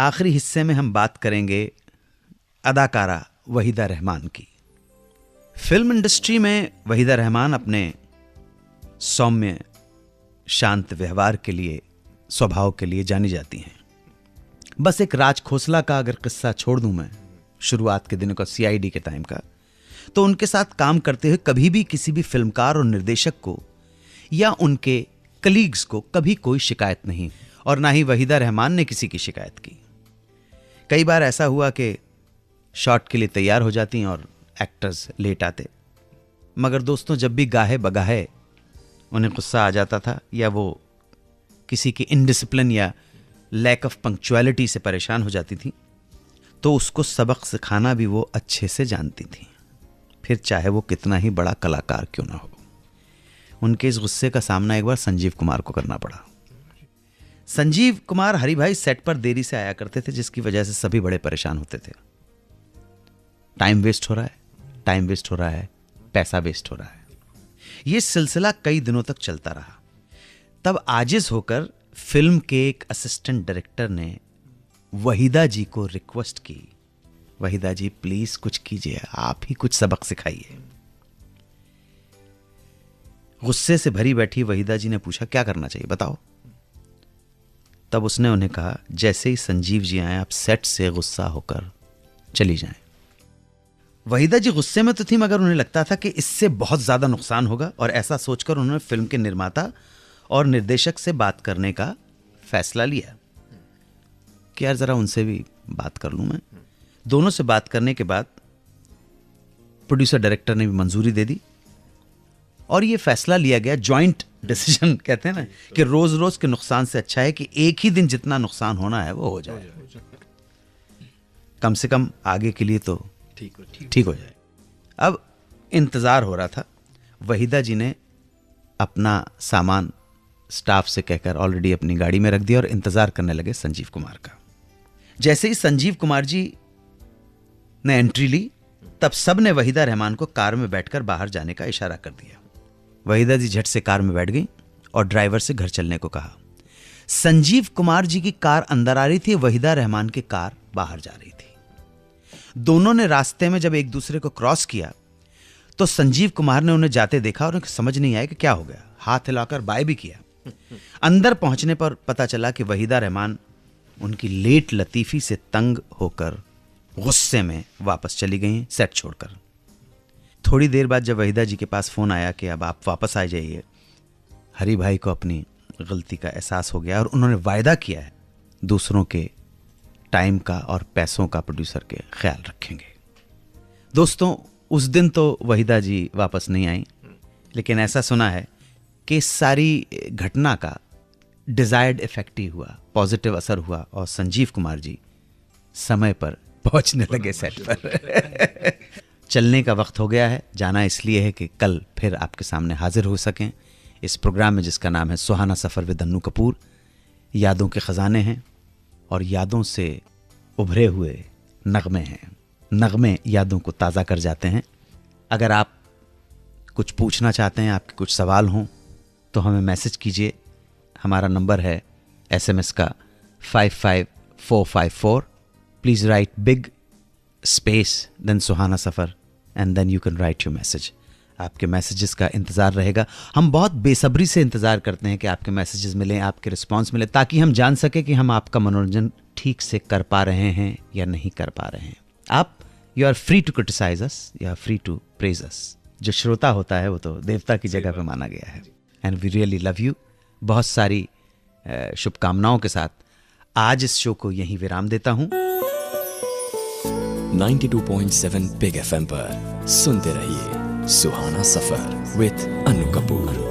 आखिरी हिस्से में हम बात करेंगे अदाकारा वहीदा रहमान की। फिल्म इंडस्ट्री में वहीदा रहमान अपने सौम्य शांत व्यवहार के लिए, स्वभाव के लिए जानी जाती हैं। बस एक राज खोसला का अगर किस्सा छोड़ दूं मैं, शुरुआत के दिनों का, सीआईडी के टाइम का, तो उनके साथ काम करते हुए कभी भी किसी भी फिल्मकार और निर्देशक को या उनके कलीग्स को कभी कोई शिकायत नहीं, और ना ही वहीदा रहमान ने किसी की शिकायत की। कई बार ऐसा हुआ कि शॉट के लिए तैयार हो जाती और एक्टर्स लेट आते, मगर दोस्तों जब भी गाहे बगाहे उन्हें गुस्सा आ जाता था या वो किसी की इनडिसिप्लिन या लैक ऑफ पंक्चुअलिटी से परेशान हो जाती थी, तो उसको सबक सिखाना भी वो अच्छे से जानती थी, फिर चाहे वो कितना ही बड़ा कलाकार क्यों ना हो। उनके इस गुस्से का सामना एक बार संजीव कुमार को करना पड़ा। संजीव कुमार हरि भाई सेट पर देरी से आया करते थे, जिसकी वजह से सभी बड़े परेशान होते थे। टाइम वेस्ट हो रहा है, पैसा वेस्ट हो रहा है। यह सिलसिला कई दिनों तक चलता रहा। तब आजिज होकर फिल्म के एक असिस्टेंट डायरेक्टर ने वहीदा जी को रिक्वेस्ट की, वहीदा जी प्लीज कुछ कीजिए, आप ही कुछ सबक सिखाइए। गुस्से से भरी बैठी वहीदा जी ने पूछा क्या करना चाहिए बताओ। तब उसने उन्हें कहा जैसे ही संजीव जी आए आप सेट से गुस्सा होकर चली जाएं। वहीदा जी गुस्से में तो थी, मगर उन्हें लगता था कि इससे बहुत ज्यादा नुकसान होगा, और ऐसा सोचकर उन्होंने फिल्म के निर्माता और निर्देशक से बात करने का फैसला लिया कि यार जरा उनसे भी बात कर लूं मैं। दोनों से बात करने के बाद प्रोड्यूसर डायरेक्टर ने भी मंजूरी दे दी, और यह फैसला लिया गया, जॉइंट डिसीजन कहते हैं ना, कि रोज रोज के नुकसान से अच्छा है कि एक ही दिन जितना नुकसान होना है वो हो जाए, कम से कम आगे के लिए तो ठीक हो जाए। अब इंतजार हो रहा था। वहीदा जी ने अपना सामान स्टाफ से कहकर ऑलरेडी अपनी गाड़ी में रख दिया और इंतजार करने लगे संजीव कुमार का। जैसे ही संजीव कुमार जी ने एंट्री ली, तब सब ने वहीदा रहमान को कार में बैठकर बाहर जाने का इशारा कर दिया। वहीदा जी झट से कार में बैठ गई और ड्राइवर से घर चलने को कहा। संजीव कुमार जी की कार अंदर आ रही थी, वहीदा रहमान की कार बाहर जा रही थी। दोनों ने रास्ते में जब एक दूसरे को क्रॉस किया तो संजीव कुमार ने उन्हें जाते देखा और उन्हें समझ नहीं आया कि क्या हो गया। हाथ हिलाकर बाय भी किया। अंदर पहुंचने पर पता चला कि वहीदा रहमान उनकी लेट लतीफी से तंग होकर गुस्से में वापस चली गई सेट छोड़कर। थोड़ी देर बाद जब वहीदा जी के पास फोन आया कि अब आप वापस आ जाइए, हरि भाई को अपनी गलती का एहसास हो गया और उन्होंने वायदा किया है दूसरों के टाइम का और पैसों का प्रोड्यूसर के ख्याल रखेंगे। दोस्तों उस दिन तो वहीदा जी वापस नहीं आई, लेकिन ऐसा सुना है कि इस सारी घटना का डिजायर्ड इफेक्ट ही हुआ, पॉजिटिव असर हुआ और संजीव कुमार जी समय पर पहुंचने लगे सेट पर। चलने का वक्त हो गया है, जाना इसलिए है कि कल फिर आपके सामने हाजिर हो सकें इस प्रोग्राम में जिसका नाम है सुहाना सफ़र विद अन्नू कपूर। यादों के ख़जाने हैं और यादों से उभरे हुए नगमे हैं। नगमे यादों को ताज़ा कर जाते हैं। अगर आप कुछ पूछना चाहते हैं, आपके कुछ सवाल हों, तो हमें मैसेज कीजिए। हमारा नंबर है SMS का 55454। Please write big space then Suhana Safar and then you can write your message. आपके मैसेजेस का इंतज़ार रहेगा। हम बहुत बेसब्री से इंतज़ार करते हैं कि आपके मैसेजेस मिलें, आपके रिस्पांस मिले, ताकि हम जान सकें कि हम आपका मनोरंजन ठीक से कर पा रहे हैं या नहीं कर पा रहे हैं। आप you are free to criticise us, you are free to praise us. जो श्रोता होता है वो तो देवता की जगह पे माना गया है। And we really love you. बहुत सारी शुभकामनाओं के साथ आज इस शो को यहीं विराम देता हूं। 92.7 बिग FM पर सुनते रहिए सुहाना सफर विद अन्नू कपूर।